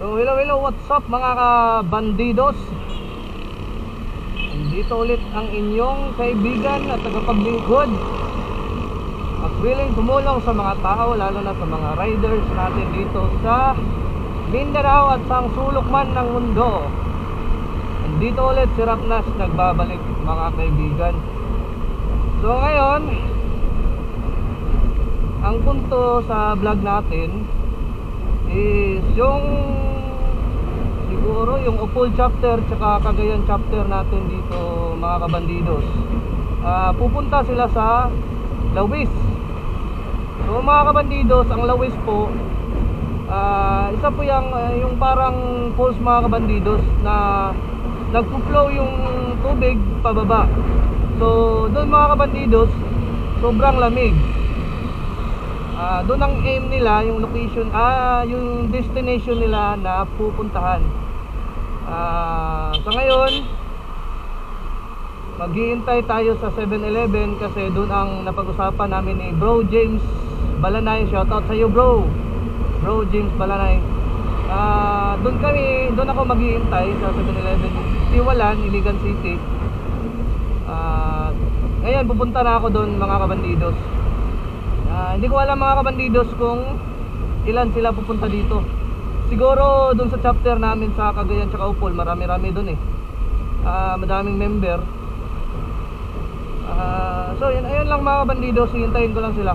So hello, what's up mga kabandidos? Dito ulit ang inyong kaibigan at tagapaglingkod at willing tumulong sa mga tao, lalo na sa mga riders natin dito sa Mindanao at sa sulok man ng mundo. Dito ulit si Rocknash nagbabalik mga kaibigan. So ngayon, ang punto sa vlog natin is yung siguro yung Upol chapter tsaka Cagayan chapter natin dito mga kabandidos. Pupunta sila sa Lawis. So mga kabandidos, ang Lawis po isa po yung parang falls mga kabandidos na nagpo-flow yung tubig pababa. So doon mga kabandidos, sobrang lamig. Doon ang aim nila, yung location, yung destination nila na pupuntahan. Sa ngayon, maghihintay tayo sa 7-Eleven kasi doon ang napag-usapan namin ni Bro James Balanay. Shoutout sa iyo bro James Balanay. Doon ako maghihintay sa 7-Eleven Tiwalan, Iligan City. Ngayon pupunta na ako doon mga kabandidos. Hindi ko alam mga kabandidos kung ilan sila pupunta dito. Siguro doon sa chapter namin sa Cagayan tsaka Upol, marami-rami doon madaming member. So ayun lang mga kabandidos, hihintayin ko lang sila.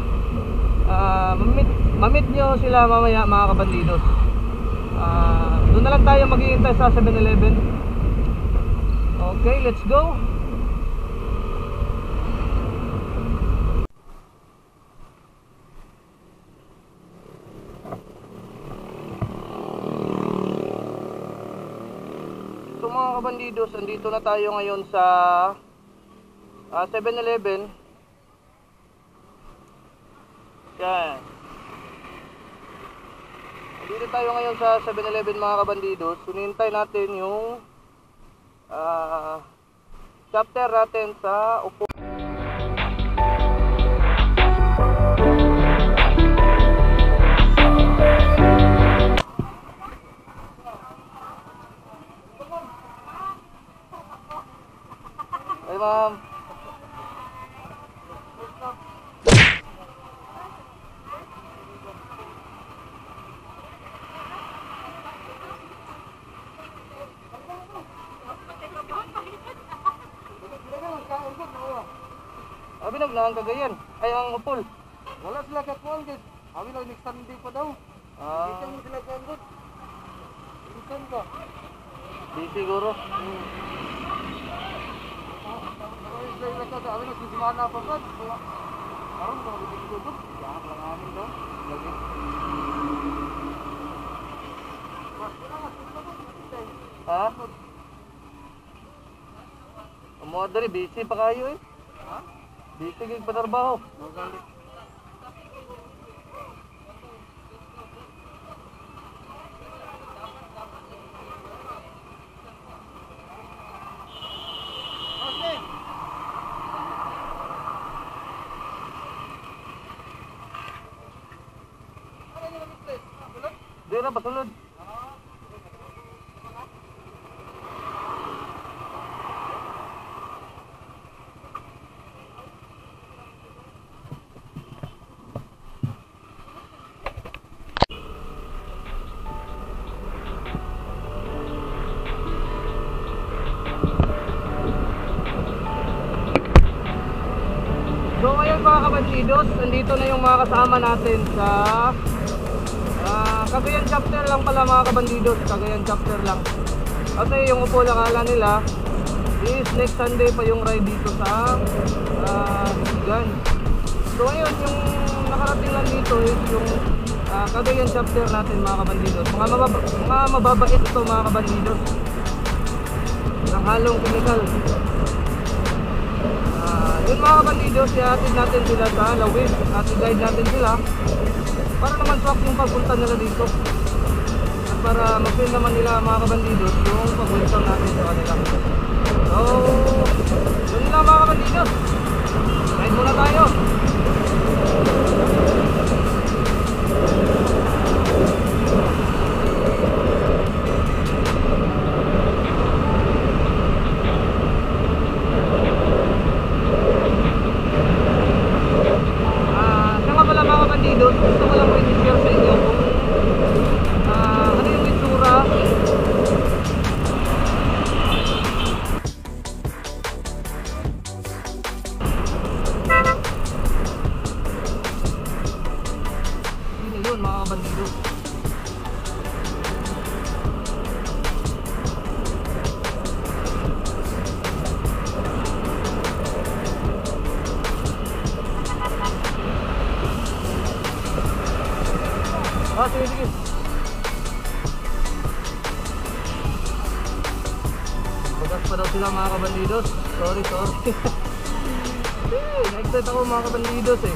Mamit nyo sila mamaya mga kabandidos. Doon na lang tayo maghihintay sa 7-Eleven. Okay, let's go. Mga kabandidos, andito na tayo ngayon sa 7-Eleven. Yan. Andito tayo ngayon sa 7-Eleven mga kabandidos. Hinihintay natin yung chapter natin sa Upol. Ay ma'am. Abi nagnaang Cagayan. Ay ang Upol. Wala sila kakuan guys. Abi lang nagstandi pa daw. Dito mo sila kakuan. Ikan ka. Di siguro. Abi lang susimana pa ba? Karon ba dito dito? Yan lang amin daw. Lagi. Ha? Amo diri busy pa kayo eh. Ha? Busy gig patrabaho. Magali. Di na, pasunod. So ayun mga kabandidos, andito na yung mga kasama natin sa Cagayan chapter lang pala mga kabandidos, Cagayan chapter lang. Kasi yung upo nakala nila is next Sunday pa yung ride dito sa Iligan. So ayun, yung nakarating lang dito is yung Cagayan chapter natin mga kabandidos. Mga mababait ito mga kabandidos, ng halong chemical. Yun mga kabandidos, ihatid natin sila sa Lawis at i-guide natin sila para naman swak yung pagpunta nila dito at para mag-feel naman nila mga kabandidos yung pag-welcome natin sa kanila. So yun lang mga kabandidos, ride muna tayo. Gusto ko lang i-share sa inyo kung ano yung itsura yun yun mga kabandido. Sige, sige. Bagas pa daw sila mga kabandidos. Sorry. Na-excite ako mga kabandidos eh.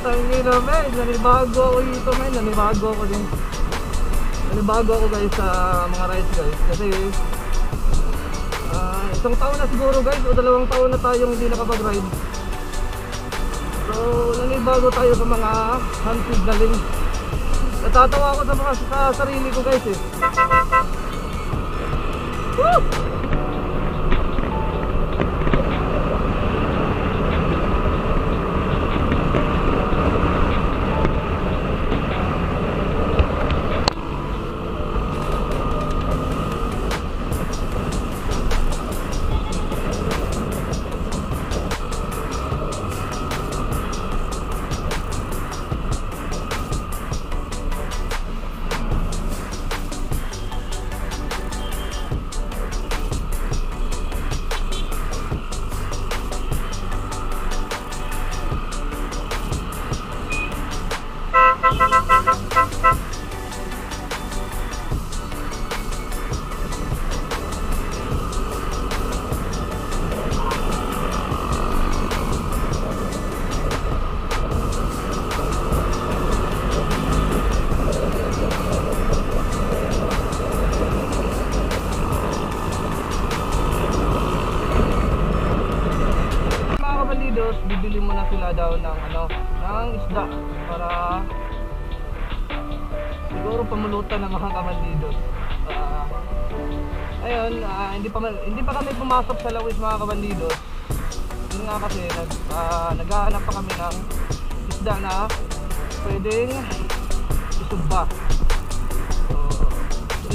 Tangina men, nanibago ako dito men, nanibago ako din. Nanibago ako guys sa mga rides guys. Kasi isang taon na siguro guys o 2 taon na tayong hindi nakapag-ride. So nanibago tayo sa mga hand signaling. Natatawa ako sa sarili ko guys eh. Woo! Bibili mo na sila daw ng isda para siguro pamulutan ng mga kabandidos. Ayun, hindi pa kami pumasok sa Lawis mga kabandidos. Yun nga kasi naghahanap pa kami ng isda na pwedeng isugba. So,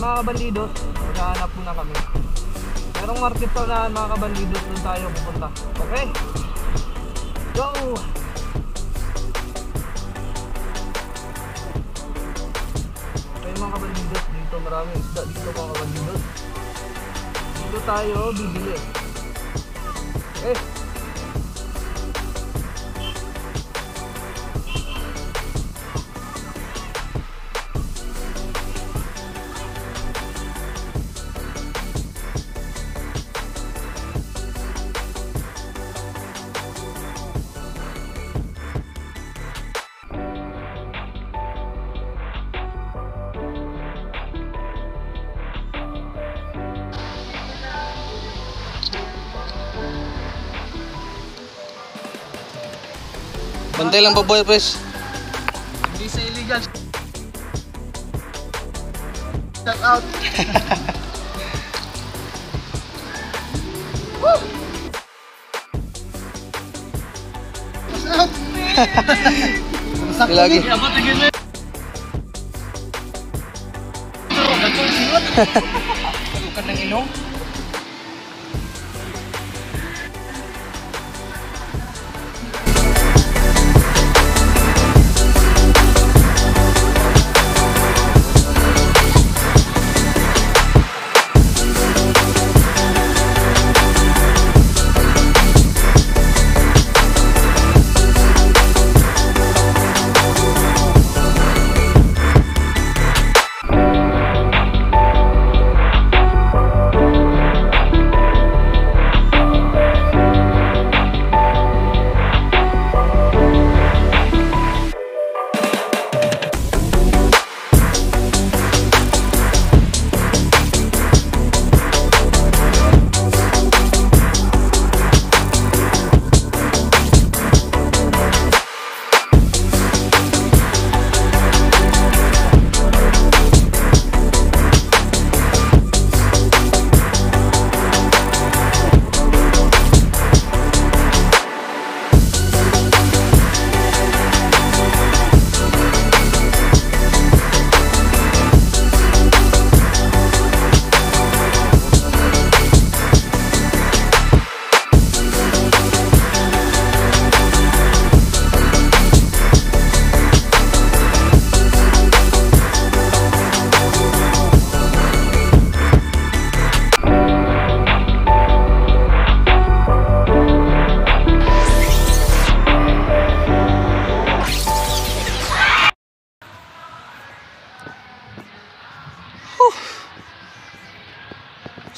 mga kabandidos, naghahanap muna kami. Merong market pa na mga kabandidos, doon tayo pupunta. Okay? go! May mga kabandidos dito, maraming isda dito mga kabandidos. Dito tayo bibili. Eh! Bantay lang pa boy, pres. Hindi sa illegal. Shout out. Woo! Shout out. Lagi. Abot tigil mo. Gato siwat. Bukan nang inom.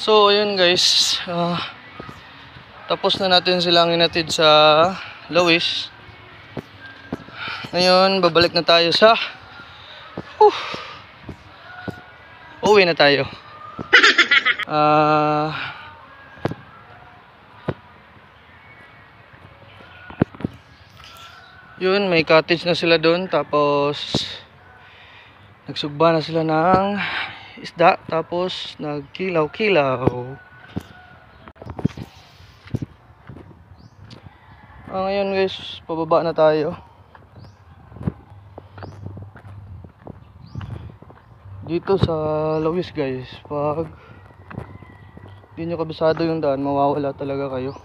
So ayun guys, tapos na natin silang inatid sa Lawis. Ngayon babalik na tayo sa uwi na tayo. Yun, may cottage na sila doon. Tapos nagsugba na sila ng isda, tapos nagkilaw-kilaw. Ngayon guys, pababa na tayo. Dito sa Lawis guys, pag hindi nyo kabisado yung daan, mawawala talaga kayo.